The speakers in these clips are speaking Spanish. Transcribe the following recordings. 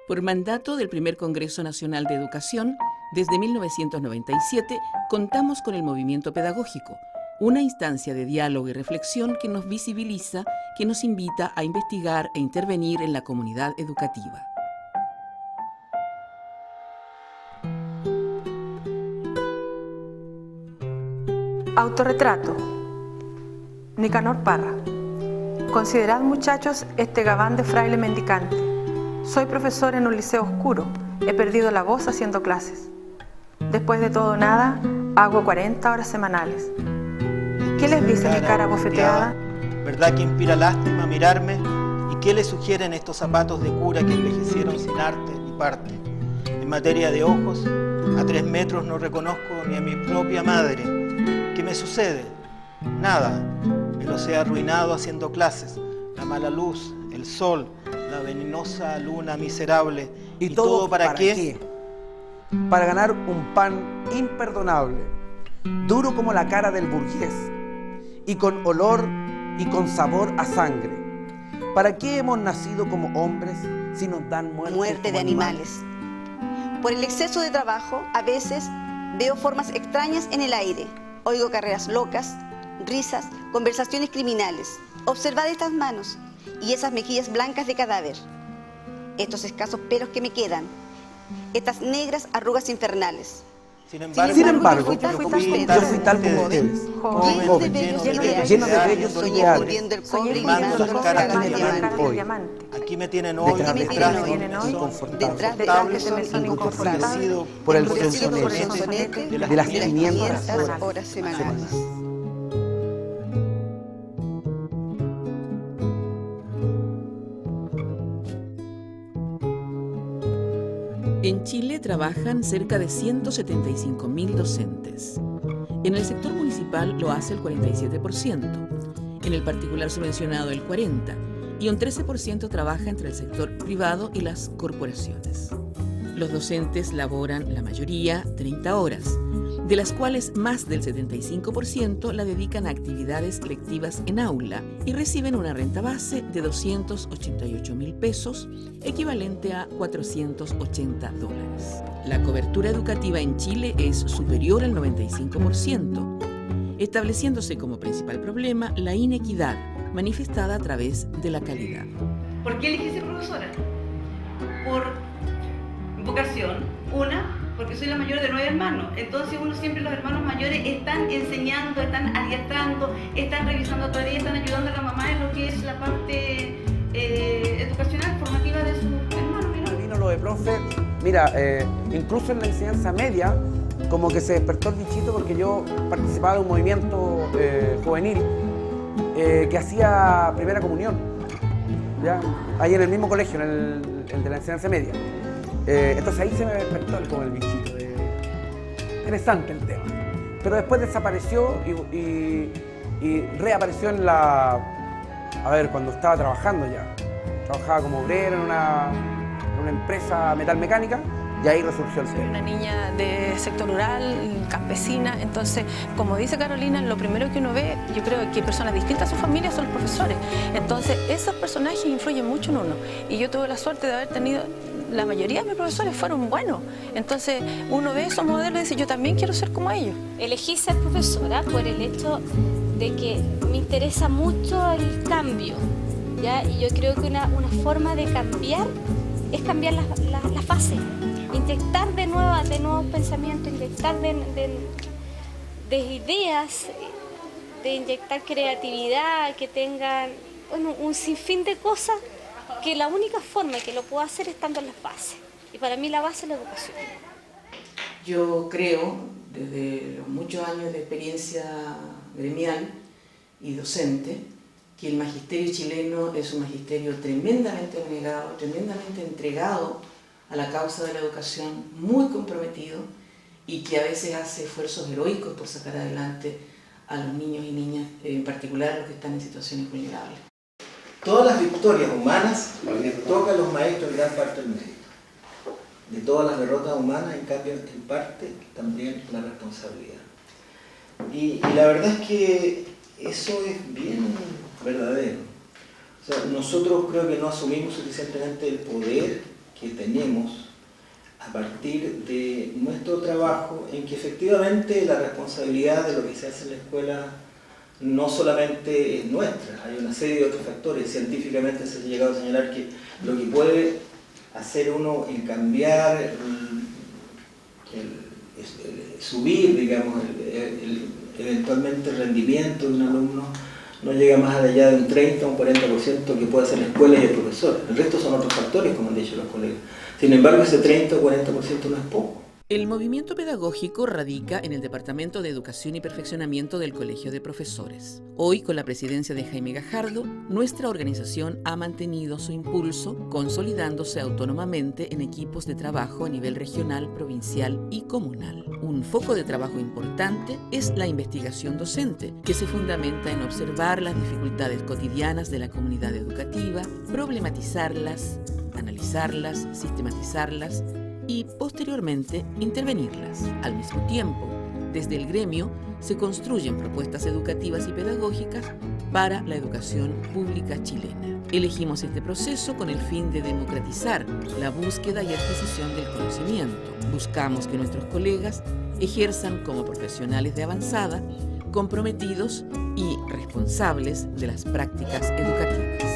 Por mandato del Primer Congreso Nacional de Educación, desde 1997 contamos con el movimiento pedagógico, una instancia de diálogo y reflexión que nos visibiliza, que nos invita a investigar e intervenir en la comunidad educativa. Autorretrato. Nicanor Parra. Considerad, muchachos, este gabán de fraile mendicante. Soy profesor en un liceo oscuro. He perdido la voz haciendo clases. Después de todo nada, hago 40 horas semanales. ¿Qué les dice mi cara bofeteada? ¿Verdad que inspira lástima mirarme? ¿Y qué le sugieren estos zapatos de cura que envejecieron sin arte ni parte? En materia de ojos, a 3 metros no reconozco ni a mi propia madre. ¿Qué me sucede? Nada. Me los he arruinado haciendo clases. La mala luz, el sol, la venenosa luna miserable. ¿Y todo para qué? Para ganar un pan imperdonable, duro como la cara del burgués, y con olor y con sabor a sangre. ¿Para qué hemos nacido como hombres si nos dan muerte de animales? Por el exceso de trabajo, a veces veo formas extrañas en el aire. Oigo carreras locas, risas, conversaciones criminales. Observad estas manos y esas mejillas blancas de cadáver. Estos escasos pelos que me quedan. Estas negras arrugas infernales. Sin embargo, yo fui tal como ustedes, joven, lleno de bellos fundiendo el cobre y limando limando las caras caras de diamante. Aquí me tienen hoy detrás Detrás de las inconfortable por el sonsonete de las 500 horas semanales. En Chile trabajan cerca de 175.000 docentes. En el sector municipal lo hace el 47%, en el particular subvencionado el 40%, y un 13% trabaja entre el sector privado y las corporaciones. Los docentes laboran la mayoría 30 horas, de las cuales más del 75% la dedican a actividades lectivas en aula y reciben una renta base de 288.000 pesos, equivalente a $480. La cobertura educativa en Chile es superior al 95%, estableciéndose como principal problema la inequidad manifestada a través de la calidad. ¿Por qué elegí ser profesora? Por vocación, porque soy la mayor de 9 hermanos, entonces uno siempre, los hermanos mayores están enseñando, están adiestrando, están revisando tareas, están ayudando a la mamá en lo que es la parte educacional, formativa de su hermano menor. Vino lo de profe, mira, incluso en la enseñanza media, como que se despertó el bichito porque yo participaba de un movimiento juvenil que hacía primera comunión, ¿ya? Ahí en el mismo colegio, el de la enseñanza media. Entonces ahí se me despertó como el bichito. Interesante el tema. Pero después desapareció y reapareció en la... A ver, cuando estaba trabajando ya. Trabajaba como obrero en una empresa metalmecánica y ahí resurgió el tema. Soy una niña de sector rural, campesina, entonces, como dice Carolina, lo primero que uno ve, yo creo que personas distintas a su familia son los profesores. Entonces, esos personajes influyen mucho en uno. Y yo tuve la suerte de haber tenido... La mayoría de mis profesores fueron buenos. Entonces, uno ve esos modelos y dice, yo también quiero ser como ellos. Elegí ser profesora por el hecho de que me interesa mucho el cambio, ¿ya? Y yo creo que una forma de cambiar es cambiar la fase. Inyectar de nuevos pensamientos, inyectar de ideas, de inyectar creatividad, que tengan un sinfín de cosas, que la única forma que lo puedo hacer estando en las bases. Y para mí la base es la educación. Yo creo, desde los muchos años de experiencia gremial y docente, que el magisterio chileno es un magisterio tremendamente abnegado, tremendamente entregado a la causa de la educación, muy comprometido y que a veces hace esfuerzos heroicos por sacar adelante a los niños y niñas, en particular a los que están en situaciones vulnerables. Todas las victorias humanas les toca a los maestros gran parte del mérito. De todas las derrotas humanas, en cambio, en parte también la responsabilidad. Y la verdad es que eso es bien verdadero. O sea, nosotros creo que no asumimos suficientemente el poder que tenemos a partir de nuestro trabajo, en que efectivamente la responsabilidad de lo que se hace en la escuela no solamente es nuestra, hay una serie de otros factores. Científicamente se ha llegado a señalar que lo que puede hacer uno en cambiar, subir, digamos, eventualmente el rendimiento de un alumno no llega más allá de un 30 o un 40% que puede hacer la escuela y el profesor. El resto son otros factores, como han dicho los colegas. Sin embargo, ese 30 o 40% no es poco. El movimiento pedagógico radica en el Departamento de Educación y Perfeccionamiento del Colegio de Profesores. Hoy, con la presidencia de Jaime Gajardo, nuestra organización ha mantenido su impulso, consolidándose autónomamente en equipos de trabajo a nivel regional, provincial y comunal. Un foco de trabajo importante es la investigación docente, que se fundamenta en observar las dificultades cotidianas de la comunidad educativa, problematizarlas, analizarlas, sistematizarlas y posteriormente intervenirlas. Al mismo tiempo, desde el gremio se construyen propuestas educativas y pedagógicas para la educación pública chilena. Elegimos este proceso con el fin de democratizar la búsqueda y adquisición del conocimiento. Buscamos que nuestros colegas ejerzan como profesionales de avanzada, comprometidos y responsables de las prácticas educativas.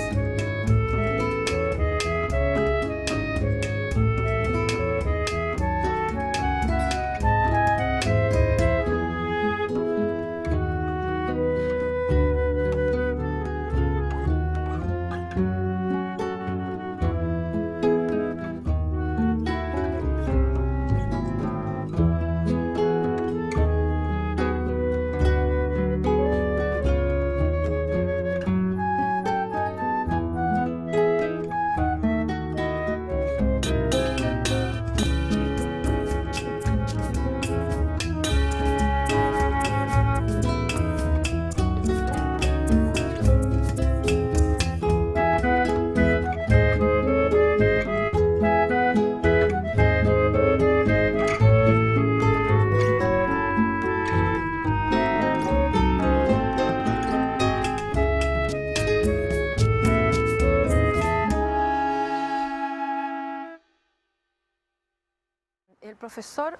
El profesor,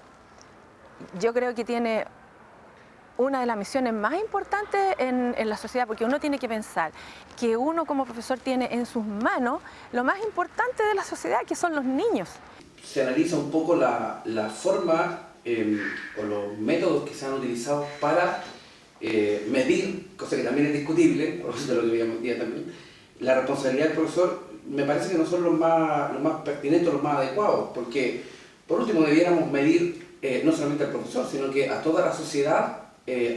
yo creo que tiene una de las misiones más importantes en la sociedad, porque uno tiene que pensar que uno como profesor tiene en sus manos lo más importante de la sociedad, que son los niños. Se analiza un poco la forma o los métodos que se han utilizado para medir, cosa que también es discutible, por eso lo que veíamos hoy día también, la responsabilidad del profesor. Me parece que no son los más pertinentes, los más adecuados, porque por último debiéramos medir no solamente al profesor, sino que a toda la sociedad,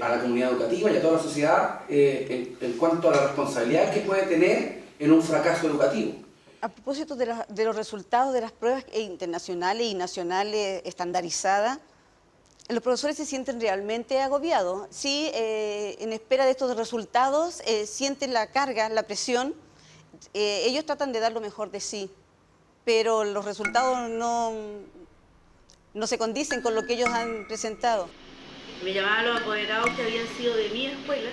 a la comunidad educativa y a toda la sociedad en cuanto a la responsabilidad que puede tener en un fracaso educativo. A propósito de los resultados de las pruebas internacionales y nacionales estandarizadas, los profesores se sienten realmente agobiados. Sí, en espera de estos resultados, sienten la carga, la presión. Ellos tratan de dar lo mejor de sí, pero los resultados no se condicen con lo que ellos han presentado. Me llamaban los apoderados que habían sido de mi escuela.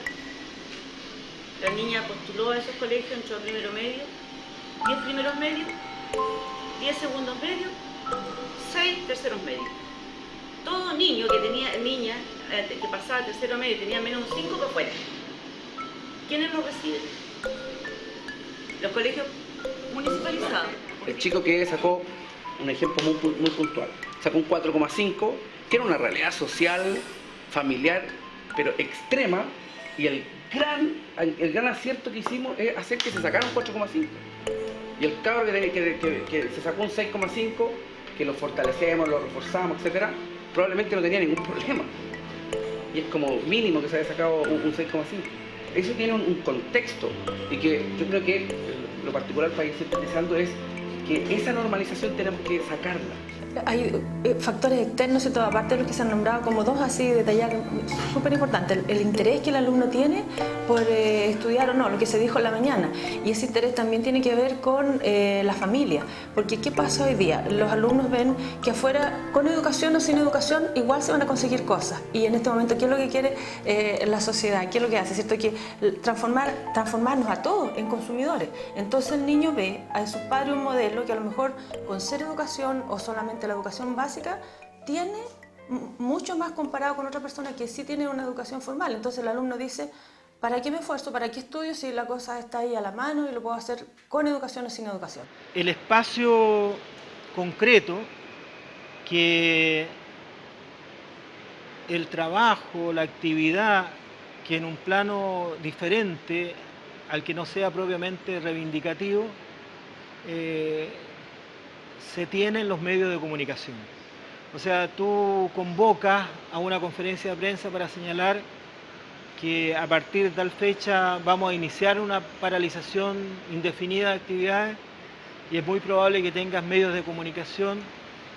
La niña postuló a esos colegios, entró a primero medio, 10 primeros medios, 10 segundos medios, 6 terceros medios. Todo niño que tenía, niña que pasaba tercero medio y tenía menos de 5 por fuera. ¿Quiénes lo reciben? Los colegios municipalizados. El chico que sacó, un ejemplo muy puntual, sacó un 4,5, que era una realidad social, familiar, pero extrema, y el gran acierto que hicimos es hacer que se sacara un 4,5. Y el cabro que se sacó un 6,5, que lo fortalecemos, lo reforzamos, etc., probablemente no tenía ningún problema. Y es como mínimo que se haya sacado un 6,5. Eso tiene un contexto, y que yo creo que lo particular para ir sintetizando es que esa normalización tenemos que sacarla. Hay factores externos y toda parte de los que se han nombrado como dos así detallar súper importantes. El interés que el alumno tiene por estudiar o no, lo que se dijo en la mañana. Y ese interés también tiene que ver con la familia. Porque ¿qué pasa hoy día? Los alumnos ven que afuera, con educación o sin educación, igual se van a conseguir cosas. Y en este momento, ¿qué es lo que quiere la sociedad? ¿Qué es lo que hace? ¿Cierto? Que transformarnos a todos en consumidores. Entonces el niño ve a sus padres un modelo lo que a lo mejor con ser educación o solamente la educación básica tiene mucho más comparado con otra persona que sí tiene una educación formal. Entonces el alumno dice, ¿para qué me esfuerzo? ¿Para qué estudio si la cosa está ahí a la mano y lo puedo hacer con educación o sin educación? El espacio concreto que el trabajo, la actividad, que en un plano diferente al que no sea propiamente reivindicativo, se tiene en los medios de comunicación. O sea, tú convocas a una conferencia de prensa para señalar que a partir de tal fecha vamos a iniciar una paralización indefinida de actividades y es muy probable que tengas medios de comunicación,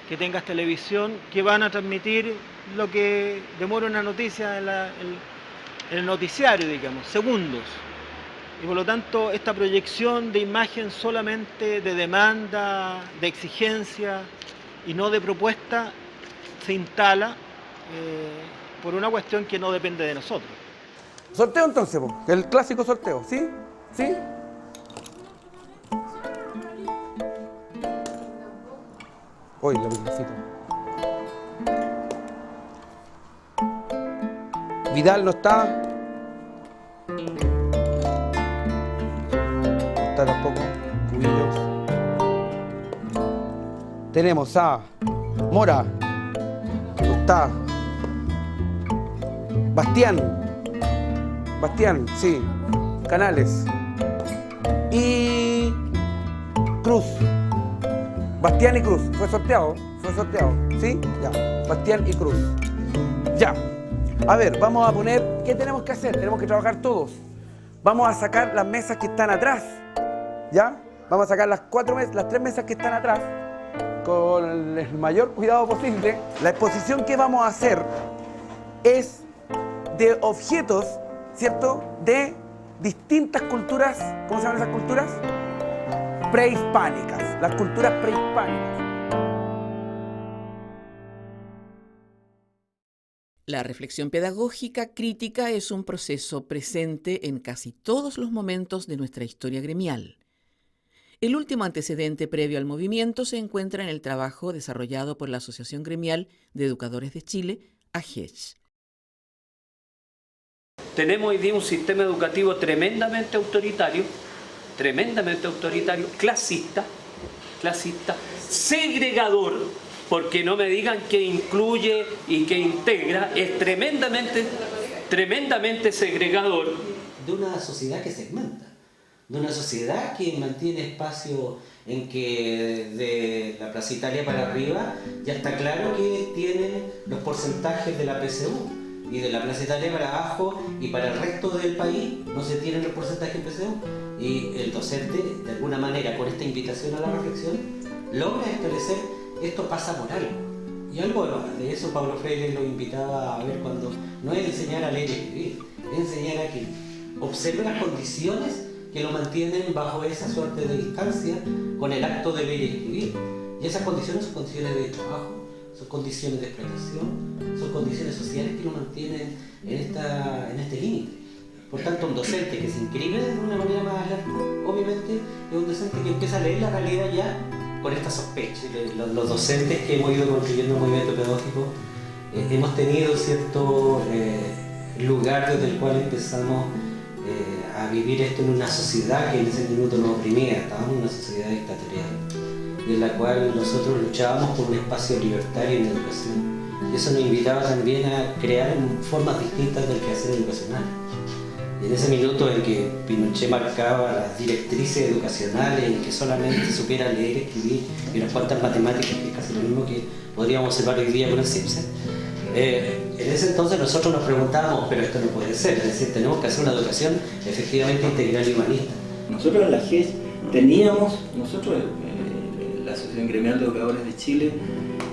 que tengas televisión, que van a transmitir lo que demora una noticia en el noticiario, digamos, segundos. Y por lo tanto, esta proyección de imagen solamente de demanda, de exigencia y no de propuesta, se instala por una cuestión que no depende de nosotros. Sorteo entonces, el clásico sorteo, ¿sí? ¿Sí? Hoy la necesito. Vidal no está. No está tampoco. Cubillos. Tenemos a Mora. No está. Bastián, sí. Canales. Y Cruz. Bastián y Cruz. Fue sorteado, ¿sí? Ya. Bastián y Cruz. Ya. A ver, vamos a poner... ¿Qué tenemos que hacer? Tenemos que trabajar todos. Vamos a sacar las mesas que están atrás. ¿Ya? Vamos a sacar las 3 mesas que están atrás con el mayor cuidado posible. La exposición que vamos a hacer es de objetos, ¿cierto? De distintas culturas. ¿Cómo se llaman esas culturas? Prehispánicas. Las culturas prehispánicas. La reflexión pedagógica crítica es un proceso presente en casi todos los momentos de nuestra historia gremial. El último antecedente previo al movimiento se encuentra en el trabajo desarrollado por la Asociación Gremial de Educadores de Chile, AGECH. Tenemos hoy día un sistema educativo tremendamente autoritario, clasista, segregador, porque no me digan que incluye y que integra, es tremendamente segregador. De una sociedad que segmenta, de una sociedad que mantiene espacio en que de la Plaza Italia para arriba ya está claro que tienen los porcentajes de la PSU. Y de la Plaza Italia para abajo y para el resto del país no se tienen los porcentajes en PSU. Y el docente, de alguna manera, con esta invitación a la reflexión, logra establecer esto pasa por algo. Y algo de eso Paulo Freire lo invitaba a ver cuando no es enseñar a leer y escribir, es enseñar a que observe las condiciones que lo mantienen bajo esa suerte de distancia con el acto de leer y escribir. Y esas condiciones son condiciones de trabajo, son condiciones de explotación, son condiciones sociales que lo mantienen en este límite. Por tanto, un docente que se inscribe de una manera más alerta, obviamente es un docente que empieza a leer la realidad ya con esta sospecha. Los docentes que hemos ido construyendo un movimiento pedagógico hemos tenido cierto lugar desde el cual empezamos a vivir esto en una sociedad que en ese minuto nos oprimía, estábamos en una sociedad dictatorial, en la cual nosotros luchábamos por un espacio libertario en la educación. Y eso nos invitaba también a crear formas distintas del quehacer educacional. Y en ese minuto en que Pinochet marcaba las directrices educacionales, en que solamente supiera leer, escribir y unas cuantas matemáticas, que es casi lo mismo que podríamos observar hoy día con el Simpson, en ese entonces nosotros nos preguntábamos, pero esto no puede ser, es decir, tenemos que hacer una educación efectivamente integral y humanista. Nosotros en la GES teníamos, la Asociación Gremial de Educadores de Chile,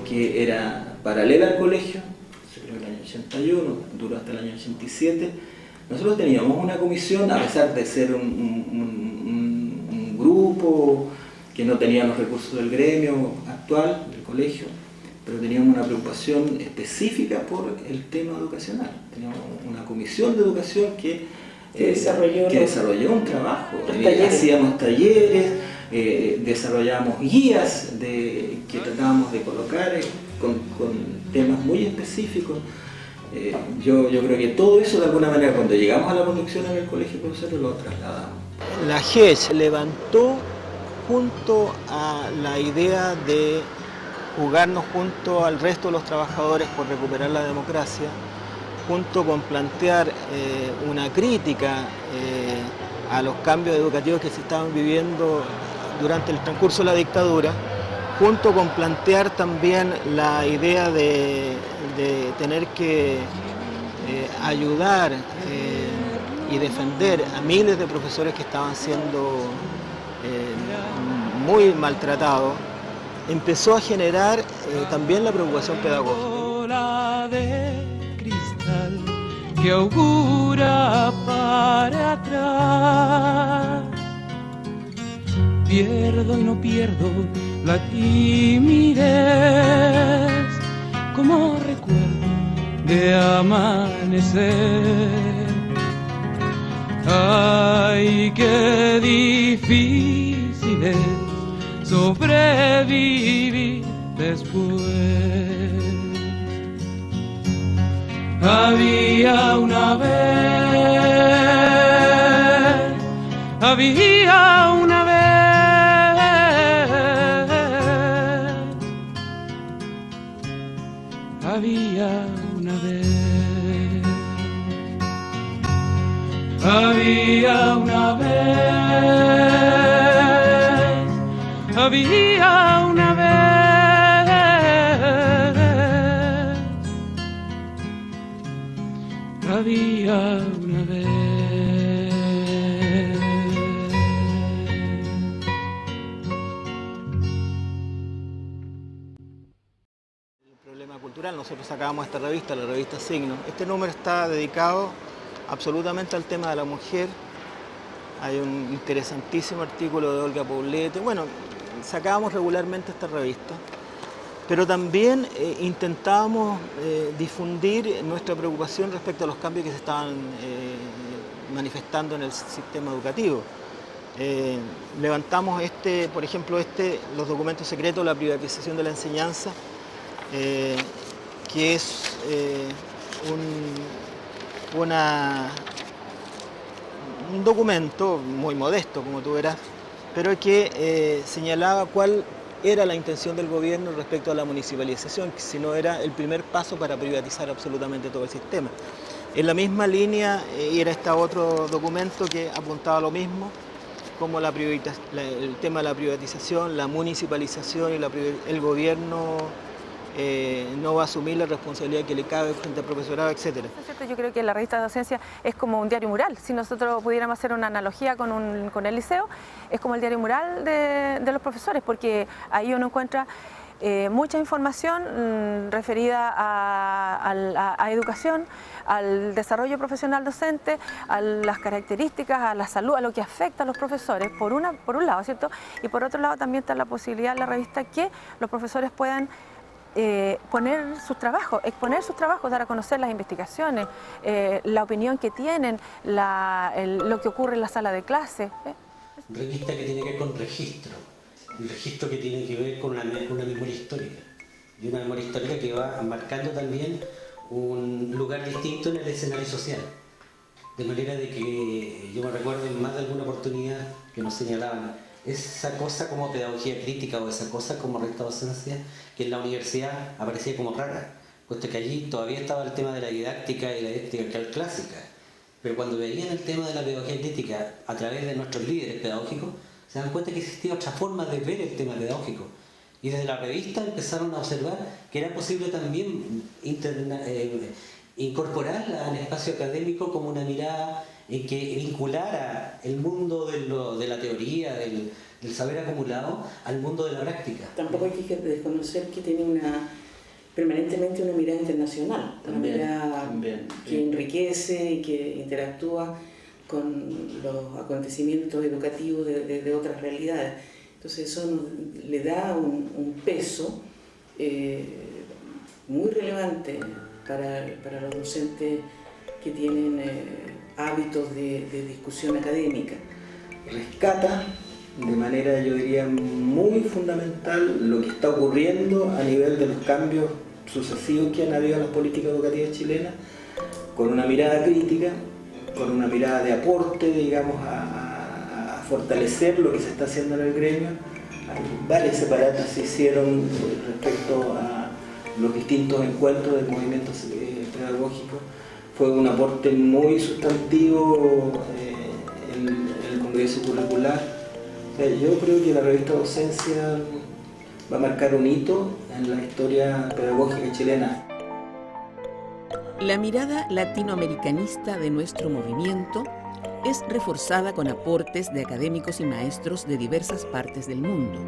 que era paralela al colegio, se creó en el año 81, duró hasta el año 87. Nosotros teníamos una comisión, a pesar de ser un grupo que no tenía los recursos del gremio actual, del colegio, pero teníamos una preocupación específica por el tema educacional. Teníamos una comisión de educación que desarrolló un trabajo. Hacíamos talleres, desarrollamos guías que tratábamos de colocar con temas muy específicos. Yo creo que todo eso de alguna manera cuando llegamos a la conducción en el colegio de profesores lo trasladamos. La GES levantó junto a la idea de jugarnos junto al resto de los trabajadores por recuperar la democracia, junto con plantear una crítica a los cambios educativos que se estaban viviendo durante el transcurso de la dictadura, junto con plantear también la idea de tener que ayudar y defender a miles de profesores que estaban siendo muy maltratados, empezó a generar también la preocupación pedagógica. De cristal que augura para atrás. Pierdo y no pierdo la timidez como recuerdo de amanecer. Ay, qué difícil es sobrevivir después. Había una vez, había una vez, había una vez, había una vez, había una vez. Había una vez. El problema cultural, nosotros sacábamos esta revista, la revista Signos. Este número está dedicado absolutamente al tema de la mujer. Hay un interesantísimo artículo de Olga Poblete. Bueno, sacábamos regularmente esta revista. Pero también intentábamos difundir nuestra preocupación respecto a los cambios que se estaban manifestando en el sistema educativo. Levantamos por ejemplo, los documentos secretos, la privatización de la enseñanza, que es un documento muy modesto, como tú verás, pero que señalaba cuál era la intención del gobierno respecto a la municipalización, que si no era el primer paso para privatizar absolutamente todo el sistema. En la misma línea era este otro documento que apuntaba a lo mismo, como el tema de la privatización, la municipalización y el gobierno no va a asumir la responsabilidad que le cabe frente al profesorado, etc. Yo creo que la revista de docencia es como un diario mural. Si nosotros pudiéramos hacer una analogía con el liceo, es como el diario mural de los profesores, porque ahí uno encuentra mucha información referida a educación, al desarrollo profesional docente, a las características, a la salud, a lo que afecta a los profesores, por un lado, ¿cierto? Y por otro lado también está la posibilidad en la revista que los profesores puedan exponer sus trabajos, dar a conocer las investigaciones, la opinión que tienen, lo que ocurre en la sala de clase. Revista que tiene que ver con registro, un registro que tiene que ver con una memoria histórica, y una memoria histórica que va marcando también un lugar distinto en el escenario social. De manera de que yo me recuerdo en más de alguna oportunidad que nos señalaban esa cosa como pedagogía crítica o esa cosa como recta docencia que en la universidad aparecía como rara, puesto que allí todavía estaba el tema de la didáctica y la didáctica clásica, pero cuando veían el tema de la pedagogía crítica a través de nuestros líderes pedagógicos se dan cuenta que existía otra forma de ver el tema pedagógico, y desde la revista empezaron a observar que era posible también incorporarla al espacio académico como una mirada que vinculara el mundo de la teoría, del saber acumulado, al mundo de la práctica. Tampoco hay que desconocer que tiene permanentemente una mirada internacional, también, una mirada también, que enriquece y que interactúa con los acontecimientos educativos de otras realidades. Entonces eso le da un peso muy relevante para los docentes que tienen hábitos de discusión académica. Rescata de manera, yo diría, muy fundamental lo que está ocurriendo a nivel de los cambios sucesivos que han habido en las políticas educativas chilenas, con una mirada crítica, con una mirada de aporte, digamos, a fortalecer lo que se está haciendo en el gremio. Varias separatas se hicieron respecto a los distintos encuentros del movimiento pedagógico. Fue un aporte muy sustantivo en el Congreso Curricular. O sea, yo creo que la revista Docencia va a marcar un hito en la historia pedagógica chilena. La mirada latinoamericanista de nuestro movimiento es reforzada con aportes de académicos y maestros de diversas partes del mundo.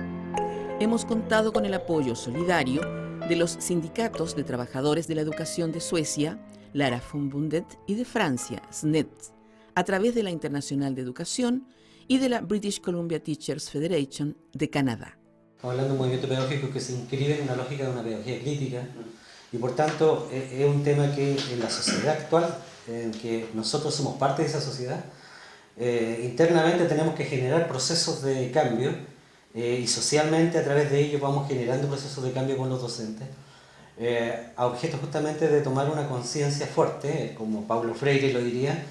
Hemos contado con el apoyo solidario de los sindicatos de trabajadores de la educación de Suecia, Lærerforbundet, y de Francia, SNED, a través de la Internacional de Educación y de la British Columbia Teachers Federation de Canadá. Estamos hablando de un movimiento pedagógico que se inscribe en una lógica de una pedagogía crítica y por tanto es un tema que en la sociedad actual, en que nosotros somos parte de esa sociedad, internamente tenemos que generar procesos de cambio y socialmente a través de ellos vamos generando procesos de cambio con los docentes a objeto justamente de tomar una conciencia fuerte, como Paulo Freire lo diría,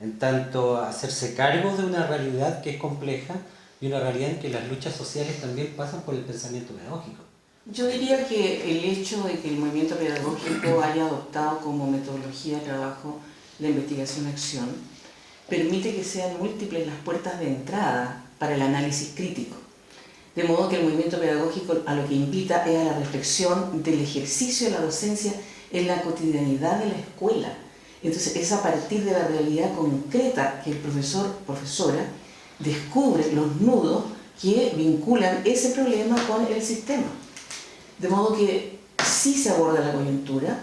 en tanto hacerse cargo de una realidad que es compleja y una realidad en que las luchas sociales también pasan por el pensamiento pedagógico. Yo diría que el hecho de que el movimiento pedagógico haya adoptado como metodología de trabajo la investigación-acción permite que sean múltiples las puertas de entrada para el análisis crítico. De modo que el movimiento pedagógico a lo que invita es a la reflexión del ejercicio de la docencia en la cotidianidad de la escuela. Entonces es a partir de la realidad concreta que el profesor, profesora, descubre los nudos que vinculan ese problema con el sistema. De modo que sí se aborda la coyuntura,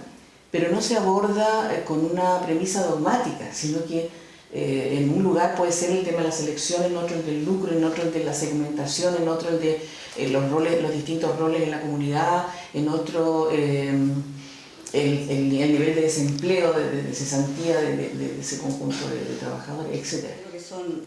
pero no se aborda con una premisa dogmática, sino que en un lugar puede ser el tema de la selección, en otro el del lucro, en otro el de la segmentación, en otro el de los distintos roles en la comunidad, en otro el nivel de desempleo, de cesantía de ese conjunto de trabajadores, etc. Creo que son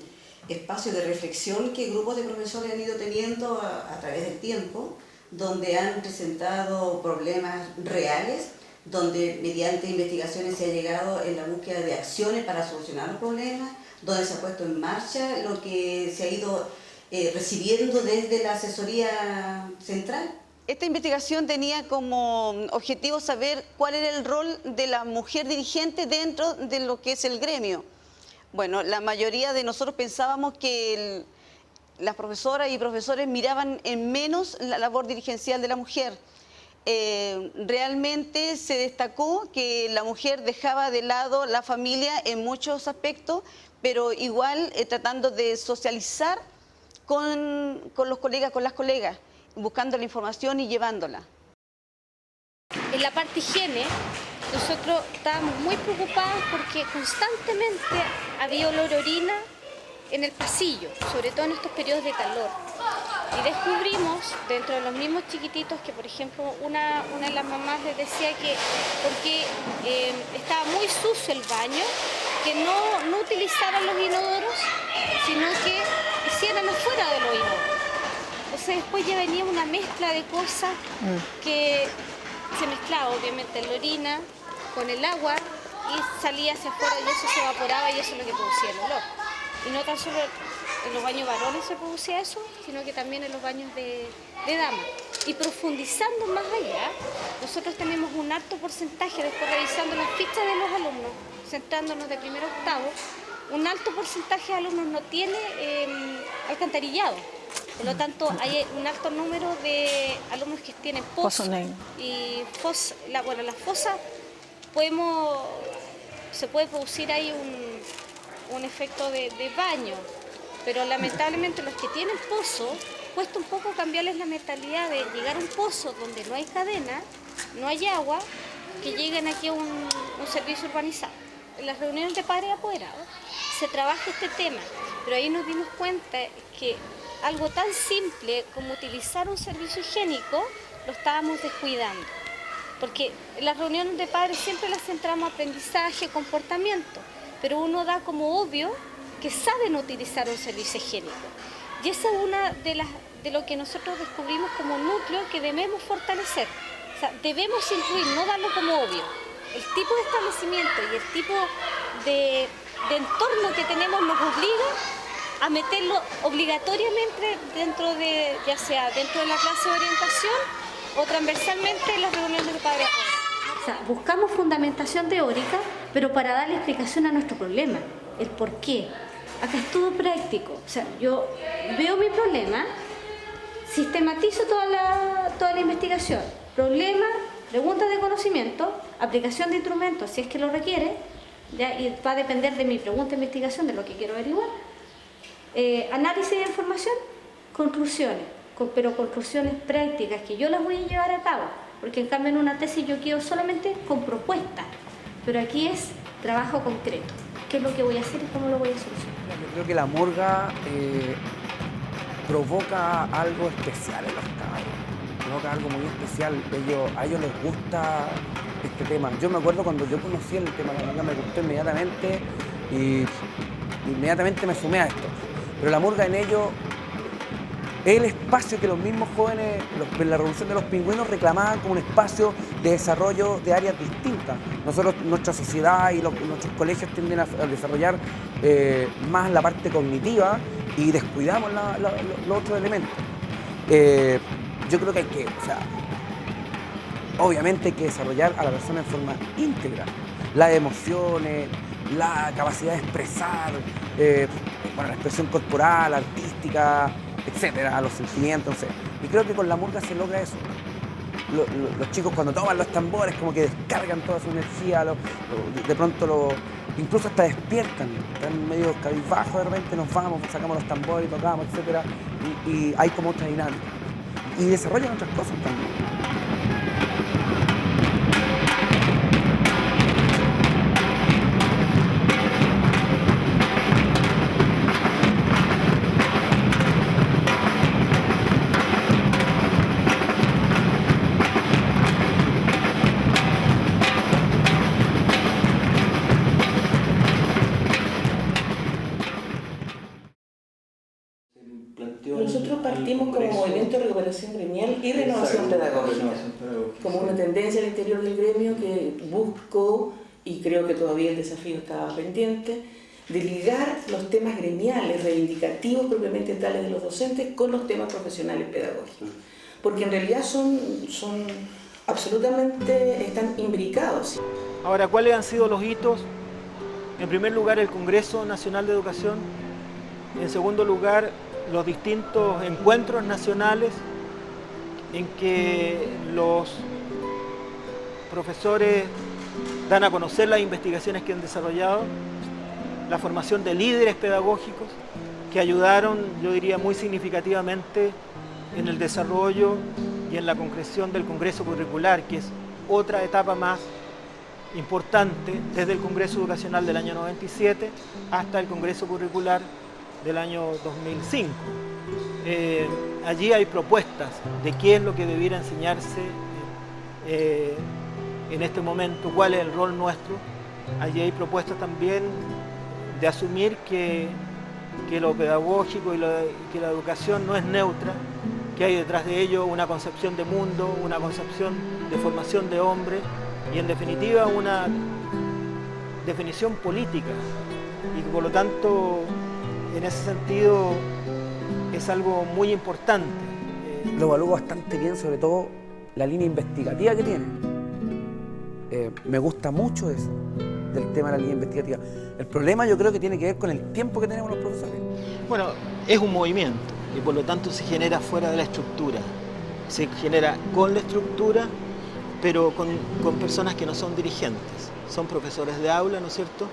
espacios de reflexión que grupos de profesores han ido teniendo a través del tiempo, donde han presentado problemas reales, donde mediante investigaciones se ha llegado en la búsqueda de acciones para solucionar los problemas, donde se ha puesto en marcha lo que se ha ido recibiendo desde la asesoría central. Esta investigación tenía como objetivo saber cuál era el rol de la mujer dirigente dentro de lo que es el gremio. Bueno, la mayoría de nosotros pensábamos que las profesoras y profesores miraban en menos la labor dirigencial de la mujer. Realmente se destacó que la mujer dejaba de lado la familia en muchos aspectos, pero igual tratando de socializar con los colegas, con las colegas, buscando la información y llevándola. En la parte higiene, nosotros estábamos muy preocupados porque constantemente había olor a orina en el pasillo, sobre todo en estos periodos de calor. Y descubrimos, dentro de los mismos chiquititos, que por ejemplo una de las mamás les decía que porque estaba muy sucio el baño, que no utilizaran los inodoros, sino que hicieran afuera de los inodoros. Entonces después ya venía una mezcla de cosas que se mezclaba obviamente la orina con el agua y salía hacia afuera y eso se evaporaba y eso es lo que producía el olor. Y no tan solo en los baños varones se producía eso, sino que también en los baños de damas. Y profundizando más allá, nosotros tenemos un alto porcentaje, después revisando las fichas de los alumnos, centrándonos de primero a octavo, un alto porcentaje de alumnos no tiene alcantarillado. Por lo tanto, hay un alto número de alumnos que tienen pozos. Y las fosas, se puede producir ahí un efecto de baño, pero lamentablemente los que tienen pozo, cuesta un poco cambiarles la mentalidad de llegar a un pozo donde no hay cadena, no hay agua, que lleguen aquí a un servicio urbanizado. En las reuniones de padres apoderados se trabaja este tema, pero ahí nos dimos cuenta que algo tan simple como utilizar un servicio higiénico lo estábamos descuidando. Porque en las reuniones de padres siempre las centramos aprendizaje, comportamiento, pero uno da como obvio que saben utilizar un servicio higiénico. Y esa es una de lo que nosotros descubrimos como núcleo que debemos fortalecer. O sea, debemos incluir, no darlo como obvio. El tipo de establecimiento y el tipo de entorno que tenemos nos obliga a meterlo obligatoriamente dentro de, ya sea dentro de la clase de orientación o transversalmente en las reuniones de padres. O sea, buscamos fundamentación teórica, pero para darle explicación a nuestro problema, el por qué. Acá es todo práctico. O sea, yo veo mi problema, sistematizo toda la investigación. Problema, preguntas de conocimiento, aplicación de instrumentos si es que lo requiere, ¿ya? Y va a depender de mi pregunta de investigación, de lo que quiero averiguar. Análisis de información, conclusiones, pero conclusiones prácticas que yo las voy a llevar a cabo, porque en cambio en una tesis yo quiero solamente con propuestas, pero aquí es trabajo concreto. ¿Qué es lo que voy a hacer y cómo lo voy a solucionar? Yo creo que la murga provoca algo especial en los caballos, provoca algo muy especial. A ellos les gusta este tema. Yo me acuerdo cuando yo conocí el tema de la murga, me gustó inmediatamente y inmediatamente me sumé a esto. Pero la murga en ellos es el espacio que los mismos jóvenes, en la Revolución de los Pingüinos, reclamaban como un espacio de desarrollo de áreas distintas. Nosotros, nuestra sociedad y nuestros colegios tienden a desarrollar más la parte cognitiva y descuidamos los otros elementos. Yo creo que hay que, obviamente hay que desarrollar a la persona en forma íntegra, las emociones, la capacidad de expresar, la expresión corporal, artística, etcétera, los sentimientos, no sé. Y creo que con la murga se logra eso. Los chicos cuando toman los tambores como que descargan toda su energía, de pronto incluso hasta despiertan, están medio cabizbajos, de repente nos vamos, sacamos los tambores, tocamos, etcétera, y hay como otra dinámica. Y desarrollan otras cosas también. Nosotros partimos como movimiento de recuperación gremial y renovación pedagógica, como una tendencia al interior del gremio que buscó, y creo que todavía el desafío está pendiente, de ligar los temas gremiales, reivindicativos propiamente tales de los docentes, con los temas profesionales pedagógicos. Porque en realidad son absolutamente, están imbricados. Ahora, ¿cuáles han sido los hitos? En primer lugar, el Congreso Nacional de Educación. En segundo lugar, los distintos encuentros nacionales en que los profesores dan a conocer las investigaciones que han desarrollado, la formación de líderes pedagógicos que ayudaron, yo diría, muy significativamente en el desarrollo y en la concreción del Congreso Curricular, que es otra etapa más importante desde el Congreso Educacional del año 97 hasta el Congreso Curricular del año 2005. Allí hay propuestas de qué es lo que debiera enseñarse en este momento, cuál es el rol nuestro. Allí hay propuestas también de asumir que lo pedagógico y que la educación no es neutra, que hay detrás de ello una concepción de mundo, una concepción de formación de hombre y en definitiva una definición política y que por lo tanto en ese sentido es algo muy importante. Lo evalúo bastante bien, sobre todo la línea investigativa que tiene. Me gusta mucho eso, del tema de la línea investigativa. El problema yo creo que tiene que ver con el tiempo que tenemos los profesores. Bueno, es un movimiento y por lo tanto se genera fuera de la estructura. Se genera con la estructura, pero con personas que no son dirigentes. Son profesores de aula, ¿no es cierto?,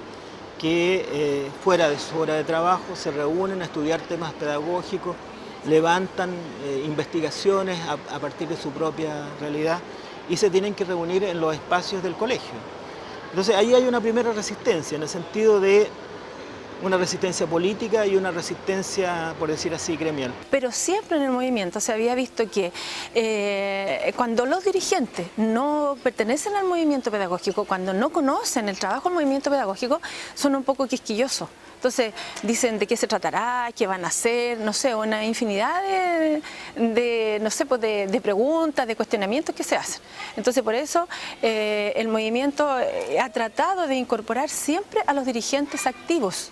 que fuera de su hora de trabajo se reúnen a estudiar temas pedagógicos, levantan investigaciones a partir de su propia realidad y se tienen que reunir en los espacios del colegio. Entonces ahí hay una primera resistencia, en el sentido de una resistencia política y una resistencia, por decir así, gremial. Pero siempre en el movimiento se había visto que cuando los dirigentes no pertenecen al movimiento pedagógico, cuando no conocen el trabajo del movimiento pedagógico, son un poco quisquillosos. Entonces dicen de qué se tratará, qué van a hacer, no sé, una infinidad de preguntas, de cuestionamientos que se hacen. Entonces por eso el movimiento ha tratado de incorporar siempre a los dirigentes activos,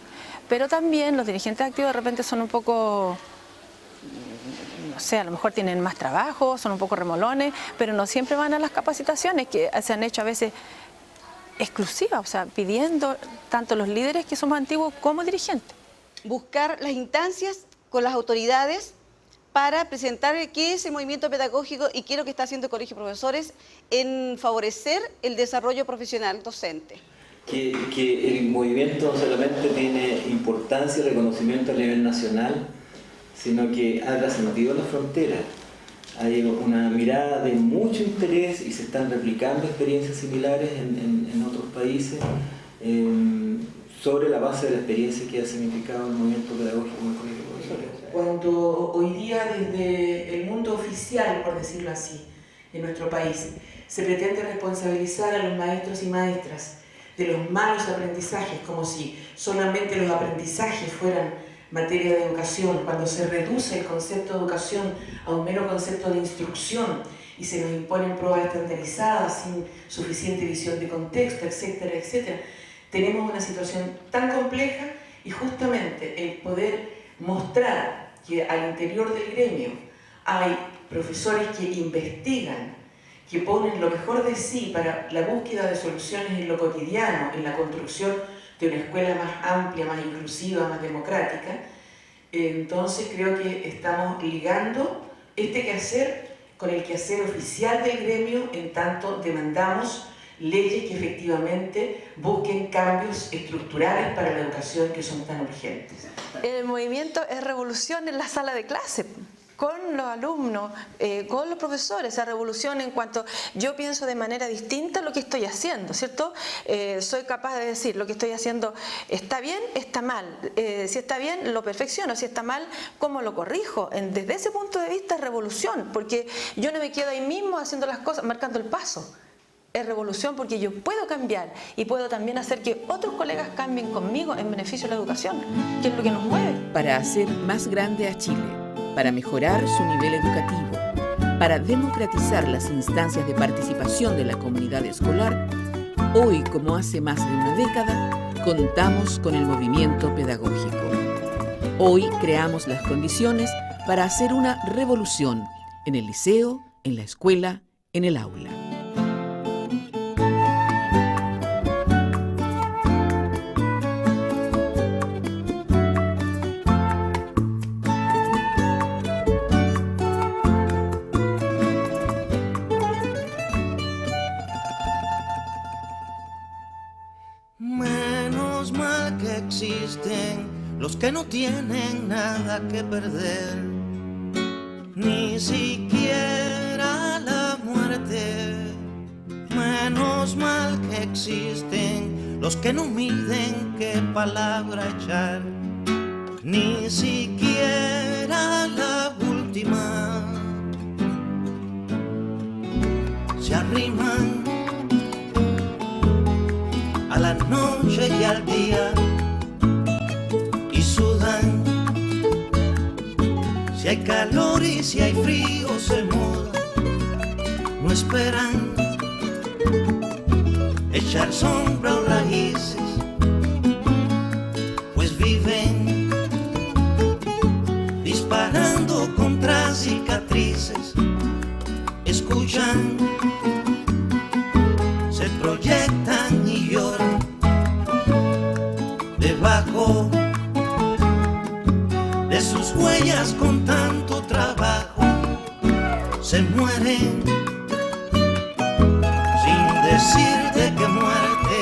pero también los dirigentes activos de repente son un poco, no sé, a lo mejor tienen más trabajo, son un poco remolones, pero no siempre van a las capacitaciones que se han hecho a veces exclusivas, o sea, pidiendo tanto los líderes que somos antiguos como dirigentes. Buscar las instancias con las autoridades para presentar qué es el movimiento pedagógico y qué es lo que está haciendo el Colegio de Profesores en favorecer el desarrollo profesional docente. Que el movimiento no solamente tiene importancia y reconocimiento a nivel nacional, sino que ha trascendido las fronteras. Hay una mirada de mucho interés y se están replicando experiencias similares en otros países sobre la base de la experiencia que ha significado el movimiento pedagógico en el Colegio de Profesores. Cuando hoy día desde el mundo oficial, por decirlo así, de nuestro país, se pretende responsabilizar a los maestros y maestras de los malos aprendizajes, como si solamente los aprendizajes fueran materia de educación, cuando se reduce el concepto de educación a un mero concepto de instrucción y se nos imponen pruebas estandarizadas sin suficiente visión de contexto, etcétera, etcétera, tenemos una situación tan compleja y justamente el poder mostrar que al interior del gremio hay profesores que investigan, que ponen lo mejor de sí para la búsqueda de soluciones en lo cotidiano, en la construcción de una escuela más amplia, más inclusiva, más democrática. Entonces creo que estamos ligando este quehacer con el quehacer oficial del gremio, en tanto demandamos leyes que efectivamente busquen cambios estructurales para la educación que son tan urgentes. El movimiento es revolución en la sala de clase, con los alumnos, con los profesores, esa revolución en cuanto yo pienso de manera distinta lo que estoy haciendo, ¿cierto? Soy capaz de decir lo que estoy haciendo está bien, está mal, si está bien lo perfecciono, si está mal, ¿cómo lo corrijo? Desde ese punto de vista es revolución, porque yo no me quedo ahí mismo haciendo las cosas, marcando el paso. Es revolución porque yo puedo cambiar y puedo también hacer que otros colegas cambien conmigo en beneficio de la educación, que es lo que nos mueve. Para hacer más grande a Chile, para mejorar su nivel educativo, para democratizar las instancias de participación de la comunidad escolar, hoy, como hace más de una década, contamos con el movimiento pedagógico. Hoy creamos las condiciones para hacer una revolución en el liceo, en la escuela, en el aula. Los que no tienen nada que perder, ni siquiera la muerte. Menos mal que existen los que no miden qué palabra echar, ni siquiera la última. Se arriman a la noche y al día, sudan. Si hay calor y si hay frío se mudan, no esperan echar sombra o raíces, pues viven disparando contra cicatrices. Escuchan, se proyectan y lloran debajo de sus huellas con tanto trabajo. Se mueren sin decir de qué muerte,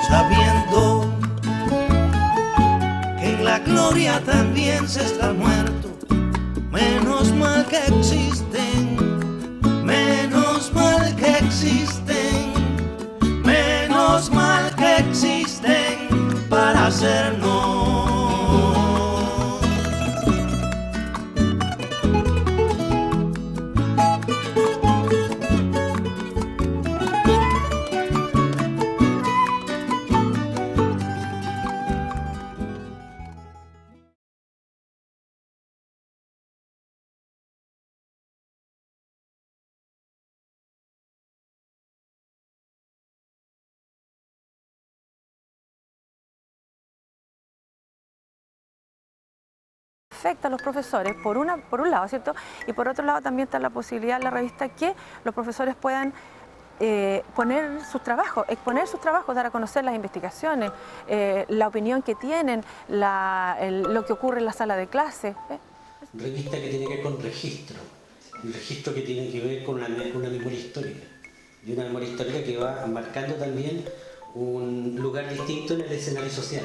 sabiendo que en la gloria también se está muerto. Menos mal que existen, menos mal que existen, menos mal que existen para hacernos. afecta a los profesores, por un lado, ¿cierto? Y por otro lado también está la posibilidad en la revista que los profesores puedan exponer sus trabajos, dar a conocer las investigaciones, la opinión que tienen, lo que ocurre en la sala de clase. Revista que tiene que ver con registro, un registro que tiene que ver con una memoria histórica, y una memoria histórica que va marcando también un lugar distinto en el escenario social.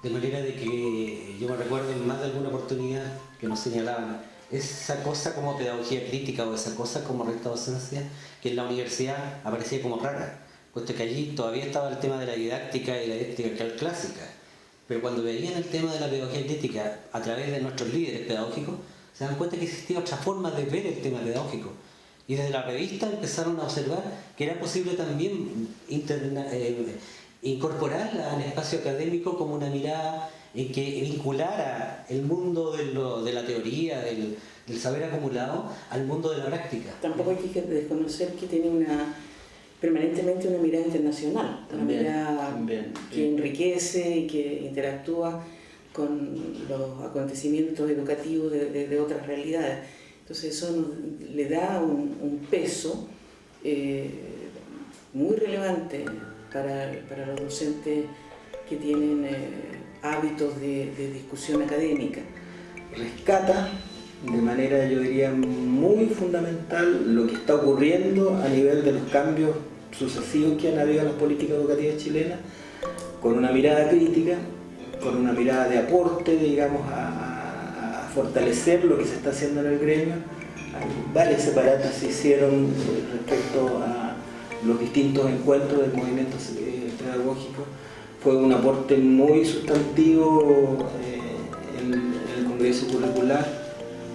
De manera de que yo me recuerdo en más de alguna oportunidad que nos señalaban esa cosa como pedagogía crítica o esa cosa como recta docencia que en la universidad aparecía como rara, puesto que allí todavía estaba el tema de la didáctica y la didáctica clásica, pero cuando veían el tema de la pedagogía crítica a través de nuestros líderes pedagógicos se dan cuenta que existía otra forma de ver el tema pedagógico, y desde la revista empezaron a observar que era posible también incorporarla al espacio académico como una mirada en que vinculara el mundo de la teoría, del saber acumulado, al mundo de la práctica. Tampoco hay que desconocer que tiene permanentemente una mirada internacional, también, una mirada que enriquece y que interactúa con los acontecimientos educativos de otras realidades. Entonces eso le da un peso muy relevante para los docentes que tienen hábitos de discusión académica. Rescata de manera, yo diría, muy fundamental lo que está ocurriendo a nivel de los cambios sucesivos que han habido en las políticas educativas chilenas, con una mirada crítica, con una mirada de aporte, digamos, a fortalecer lo que se está haciendo en el gremio. Varias separatas se hicieron respecto a los distintos encuentros del movimiento pedagógico. Fue un aporte muy sustantivo en el Congreso Curricular.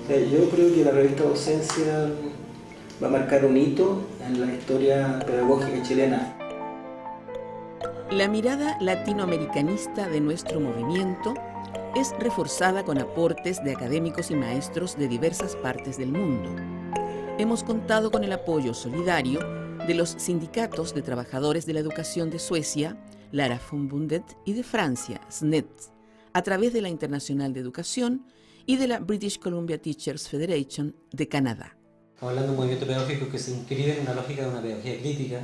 O sea, yo creo que la revista Docencia va a marcar un hito en la historia pedagógica chilena. La mirada latinoamericanista de nuestro movimiento es reforzada con aportes de académicos y maestros de diversas partes del mundo. Hemos contado con el apoyo solidario de los sindicatos de trabajadores de la educación de Suecia, Lærerforbundet, y de Francia, SNED, a través de la Internacional de Educación y de la British Columbia Teachers Federation de Canadá. Estamos hablando de un movimiento pedagógico que se inscribe en una lógica de una pedagogía crítica,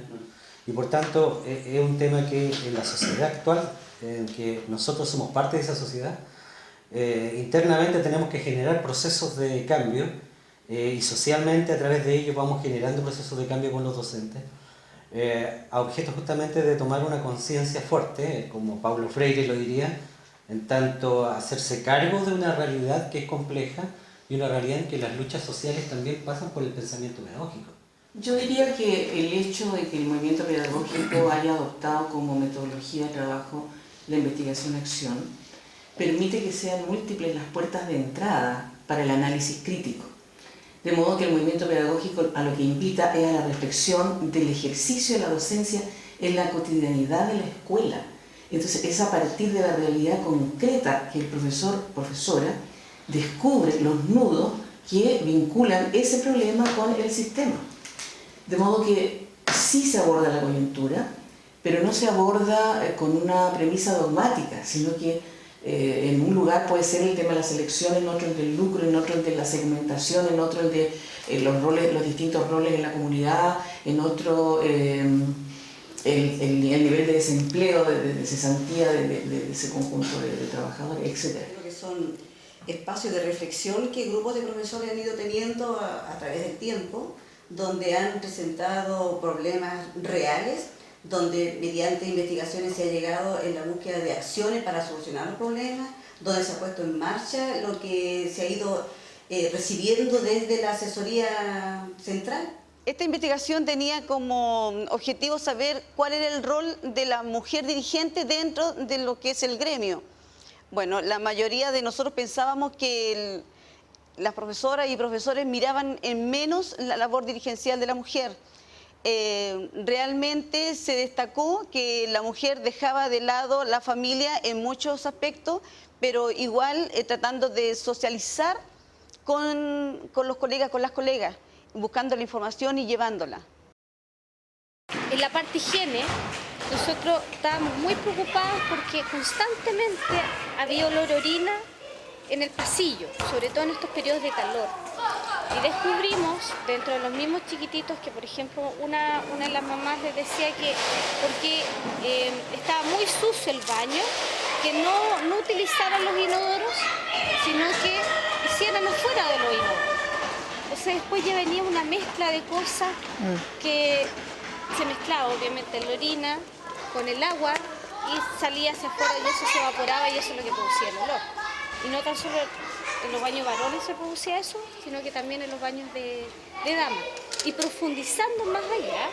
y por tanto es un tema que en la sociedad actual, en que nosotros somos parte de esa sociedad, internamente tenemos que generar procesos de cambio, y socialmente a través de ellos vamos generando procesos de cambio con los docentes, a objeto justamente de tomar una conciencia fuerte, como Paulo Freire lo diría, en tanto hacerse cargo de una realidad que es compleja y una realidad en que las luchas sociales también pasan por el pensamiento pedagógico. Yo diría que el hecho de que el movimiento pedagógico haya adoptado como metodología de trabajo la investigación-acción permite que sean múltiples las puertas de entrada para el análisis crítico. De modo que el movimiento pedagógico a lo que invita es a la reflexión del ejercicio de la docencia en la cotidianidad de la escuela. Entonces es a partir de la realidad concreta que el profesor, profesora, descubre los nudos que vinculan ese problema con el sistema. De modo que sí se aborda la coyuntura, pero no se aborda con una premisa dogmática, sino que en un lugar puede ser el tema de la selección, en otro el del lucro, en otro el de la segmentación, en otro el de los distintos roles en la comunidad, en otro el nivel de desempleo, de cesantía de ese conjunto de trabajadores, etc. Creo que son espacios de reflexión que grupos de profesores han ido teniendo a través del tiempo, donde han presentado problemas reales, donde mediante investigaciones se ha llegado en la búsqueda de acciones para solucionar los problemas, donde se ha puesto en marcha lo que se ha ido recibiendo desde la asesoría central. Esta investigación tenía como objetivo saber cuál era el rol de la mujer dirigente dentro de lo que es el gremio. Bueno, la mayoría de nosotros pensábamos que las profesoras y profesores miraban en menos la labor dirigencial de la mujer. Realmente se destacó que la mujer dejaba de lado la familia en muchos aspectos, pero igual tratando de socializar con los colegas, con las colegas, buscando la información y llevándola. En la parte higiene, nosotros estábamos muy preocupados porque constantemente había olor a orina en el pasillo, sobre todo en estos periodos de calor. Y descubrimos, dentro de los mismos chiquititos, que por ejemplo una de las mamás les decía que porque estaba muy sucio el baño, que no utilizaran los inodoros, sino que hicieran afuera de los inodoros. Entonces después ya venía una mezcla de cosas que se mezclaba obviamente la orina con el agua y salía hacia afuera y eso se evaporaba y eso es lo que producía el olor. Y no tan solo en los baños varones se producía eso, sino que también en los baños de damas. Y profundizando más allá,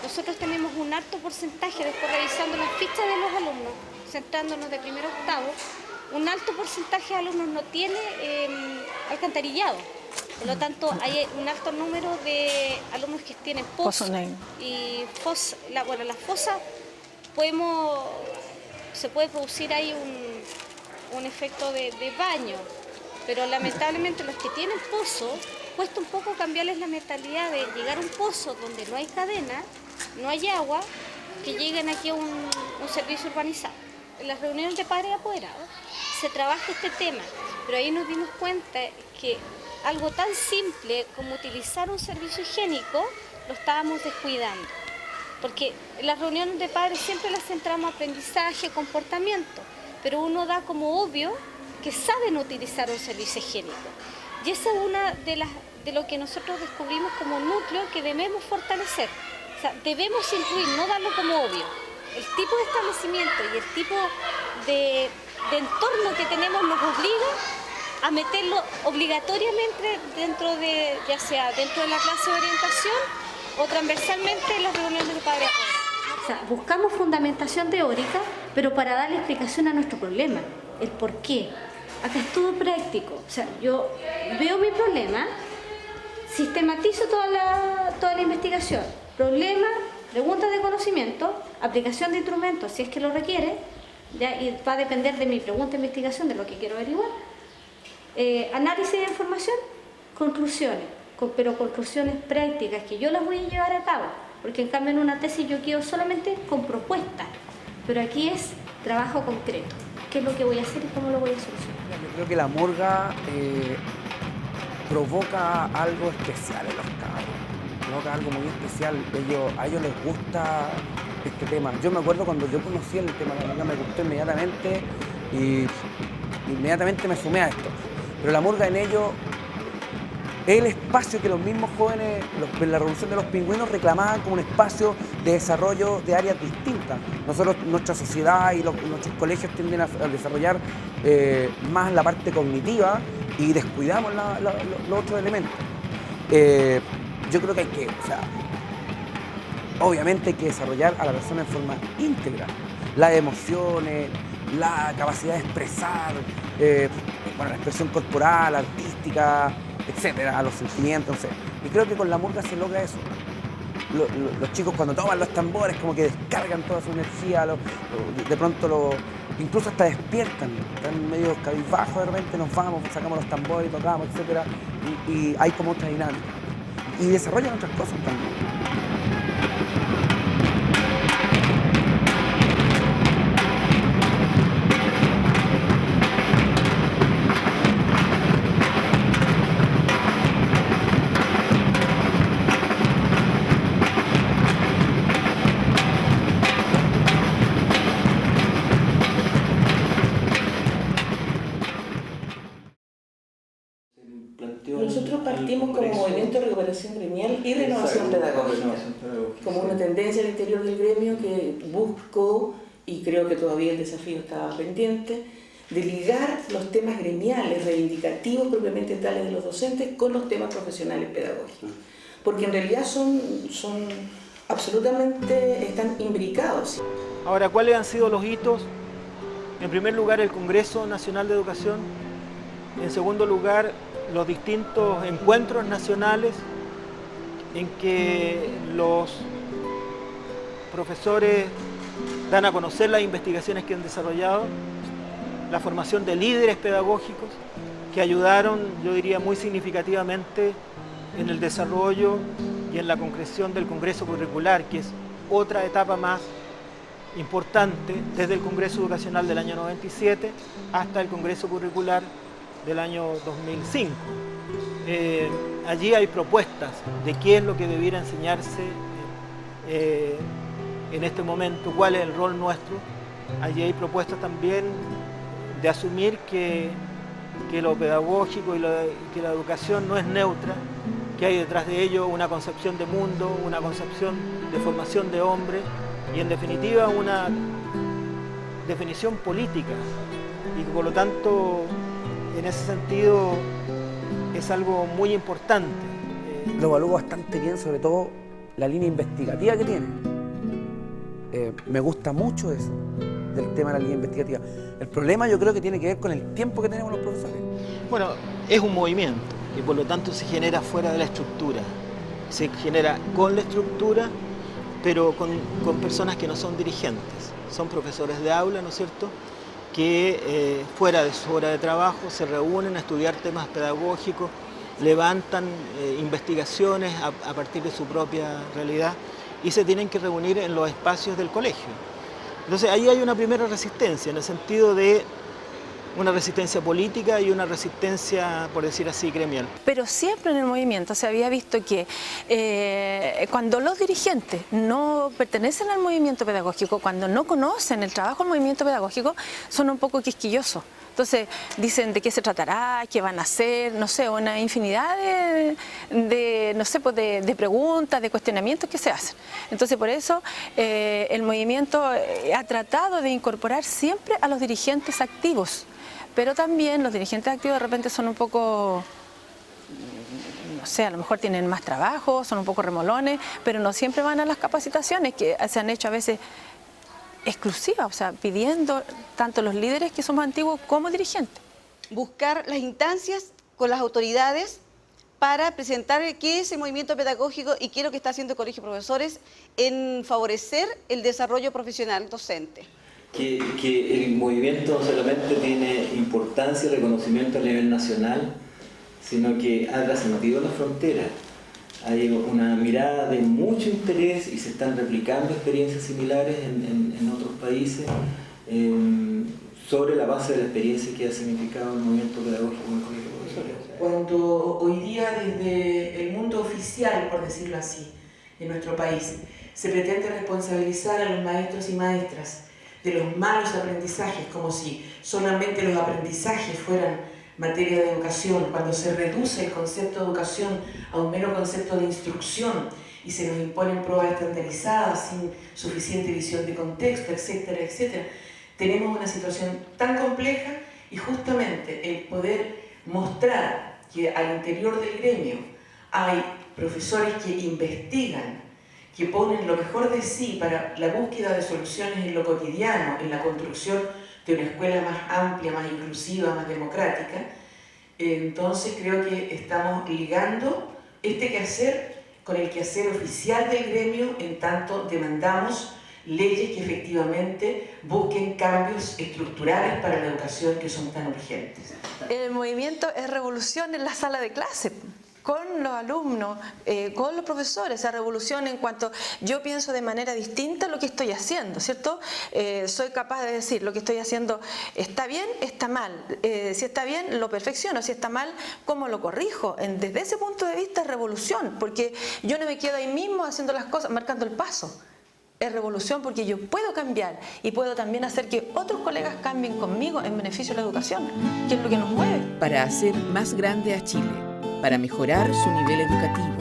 nosotros tenemos un alto porcentaje, después revisando las fichas de los alumnos, centrándonos de primero a octavo, un alto porcentaje de alumnos no tiene alcantarillado. Por lo tanto, hay un alto número de alumnos que tienen pozos. Y las fosas, se puede producir ahí un efecto de baño, pero lamentablemente los que tienen pozo, cuesta un poco cambiarles la mentalidad de llegar a un pozo donde no hay cadena, no hay agua, que lleguen aquí a un servicio urbanizado. En las reuniones de padres apoderados se trabaja este tema, pero ahí nos dimos cuenta que algo tan simple como utilizar un servicio higiénico lo estábamos descuidando. Porque en las reuniones de padres siempre las centramos en aprendizaje, comportamiento, pero uno da como obvio que saben utilizar un servicio higiénico. Y esa es una de lo que nosotros descubrimos como núcleo que debemos fortalecer. O sea, debemos incluir, no darlo como obvio. El tipo de establecimiento y el tipo de entorno que tenemos nos obliga a meterlo obligatoriamente dentro de, ya sea dentro de la clase de orientación o transversalmente en las reuniones de padres. O sea, buscamos fundamentación teórica, pero para darle explicación a nuestro problema, el por qué. Acá es todo práctico. O sea, yo veo mi problema, sistematizo toda la investigación. Problema, preguntas de conocimiento, aplicación de instrumentos si es que lo requiere, ¿ya? Y va a depender de mi pregunta de investigación, de lo que quiero averiguar. Análisis de información, conclusiones, pero conclusiones prácticas que yo las voy a llevar a cabo, porque en cambio en una tesis yo quiero solamente con propuestas, pero aquí es trabajo concreto, qué es lo que voy a hacer y cómo lo voy a solucionar. Yo creo que la murga provoca algo especial en los cabros, provoca algo muy especial. A ellos les gusta este tema. Yo me acuerdo cuando yo conocí el tema de la murga, me gustó inmediatamente y inmediatamente me sumé a esto. Pero la murga en ellos es el espacio que los mismos jóvenes, en la Revolución de los Pingüinos, reclamaban como un espacio de desarrollo de áreas distintas. Nosotros, nuestra sociedad y nuestros colegios tienden a desarrollar más la parte cognitiva y descuidamos los otros elementos. Yo creo que hay que, obviamente hay que desarrollar a la persona en forma íntegra. Las emociones, la capacidad de expresar, la expresión corporal, artística, etcétera, los sentimientos, no sé. Y creo que con la murga se logra eso. Los chicos cuando toman los tambores como que descargan toda su energía, de pronto incluso hasta despiertan, están medio cabizbajos, de repente nos vamos, sacamos los tambores, tocamos, etcétera, y hay como otra dinámica. Y desarrollan otras cosas también. Nosotros partimos como movimiento de recuperación gremial y renovación pedagógica, como una tendencia al interior del gremio que buscó, y creo que todavía el desafío está pendiente, de ligar los temas gremiales, reivindicativos propiamente tales de los docentes, con los temas profesionales pedagógicos. Porque en realidad están imbricados. Ahora, ¿cuáles han sido los hitos? En primer lugar, el Congreso Nacional de Educación. En segundo lugar, los distintos encuentros nacionales en que los profesores dan a conocer las investigaciones que han desarrollado, la formación de líderes pedagógicos que ayudaron, yo diría, muy significativamente en el desarrollo y en la concreción del Congreso Curricular, que es otra etapa más importante desde el Congreso Educacional del año 97 hasta el Congreso Curricular del año 2005. Allí hay propuestas de qué es lo que debiera enseñarse en este momento, cuál es el rol nuestro. Allí hay propuestas también de asumir que lo pedagógico y que la educación no es neutra, que hay detrás de ello una concepción de mundo, una concepción de formación de hombre y en definitiva una definición política y que por lo tanto en ese sentido es algo muy importante. Lo evalúo bastante bien, sobre todo la línea investigativa que tiene. Me gusta mucho eso, del tema de la línea investigativa. El problema yo creo que tiene que ver con el tiempo que tenemos los profesores. Bueno, es un movimiento y por lo tanto se genera fuera de la estructura. Se genera con la estructura, pero con personas que no son dirigentes. Son profesores de aula, ¿no es cierto?, que fuera de su hora de trabajo se reúnen a estudiar temas pedagógicos, levantan investigaciones a partir de su propia realidad y se tienen que reunir en los espacios del colegio. Entonces ahí hay una primera resistencia, en el sentido de una resistencia política y una resistencia, por decir así, gremial. Pero siempre en el movimiento se había visto que cuando los dirigentes no pertenecen al movimiento pedagógico, cuando no conocen el trabajo del movimiento pedagógico, son un poco quisquillosos. Entonces dicen de qué se tratará, qué van a hacer, no sé, una infinidad de preguntas, de cuestionamientos que se hacen. Entonces por eso el movimiento ha tratado de incorporar siempre a los dirigentes activos, pero también los dirigentes activos de repente son un poco, no sé, a lo mejor tienen más trabajo, son un poco remolones, pero no siempre van a las capacitaciones que se han hecho a veces exclusivas, o sea, pidiendo tanto los líderes que somos antiguos como dirigentes. Buscar las instancias con las autoridades para presentar qué es el movimiento pedagógico y qué es lo que está haciendo el Colegio de Profesores en favorecer el desarrollo profesional docente. Que el movimiento no solamente tiene importancia y reconocimiento a nivel nacional, sino que ha trascendido las fronteras. Hay una mirada de mucho interés y se están replicando experiencias similares en otros países sobre la base de la experiencia que ha significado el movimiento pedagógico en el Colegio de Profesores. Cuando hoy día desde el mundo oficial, por decirlo así, de nuestro país, se pretende responsabilizar a los maestros y maestras de los malos aprendizajes, como si solamente los aprendizajes fueran materia de educación, cuando se reduce el concepto de educación a un mero concepto de instrucción y se nos imponen pruebas estandarizadas sin suficiente visión de contexto, etcétera, etcétera, tenemos una situación tan compleja y justamente el poder mostrar que al interior del gremio hay profesores que investigan, que ponen lo mejor de sí para la búsqueda de soluciones en lo cotidiano, en la construcción de una escuela más amplia, más inclusiva, más democrática. Entonces creo que estamos ligando este quehacer con el quehacer oficial del gremio, en tanto demandamos leyes que efectivamente busquen cambios estructurales para la educación que son tan urgentes. El movimiento es revolución en la sala de clase, con los alumnos, con los profesores, esa revolución en cuanto yo pienso de manera distinta lo que estoy haciendo, ¿cierto? Soy capaz de decir lo que estoy haciendo está bien, está mal, si está bien lo perfecciono, si está mal, ¿cómo lo corrijo? Desde ese punto de vista es revolución, porque yo no me quedo ahí mismo haciendo las cosas, marcando el paso. Es revolución porque yo puedo cambiar y puedo también hacer que otros colegas cambien conmigo en beneficio de la educación, que es lo que nos mueve. Para hacer más grande a Chile, para mejorar su nivel educativo,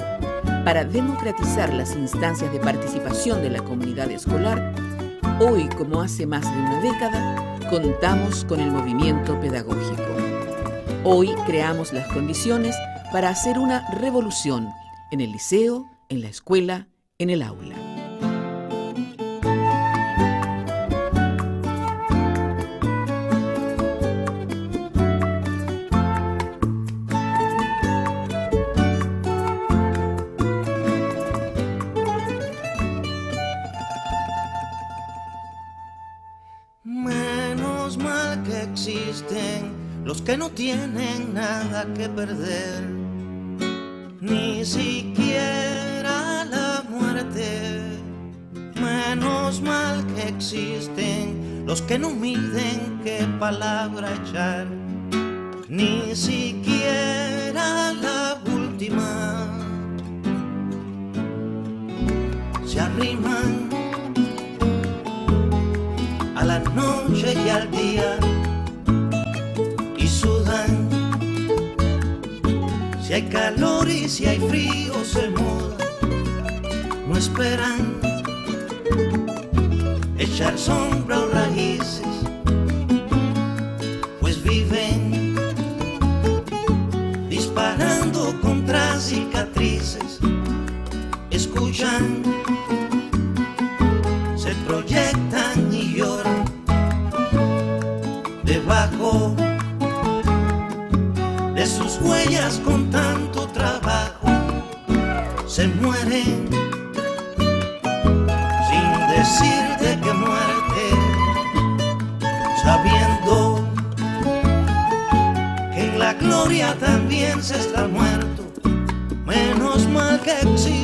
para democratizar las instancias de participación de la comunidad escolar, hoy, como hace más de una década, contamos con el movimiento pedagógico. Hoy creamos las condiciones para hacer una revolución en el liceo, en la escuela, en el aula. Los que no tienen nada que perder, ni siquiera la muerte. Menos mal que existen los que no miden qué palabra echar. ni siquiera la última. Se arriman a la noche y al día y sudan. Si hay calor y si hay frío se mudan. No esperan echar sombra o raíces, pues viven disparando contra cicatrices. Escuchan, se proyectan y lloran debajo de sus huellas con tanto trabajo. Se mueren sin decirte que muerte, sabiendo que en la gloria también se está muerto. Menos mal que existe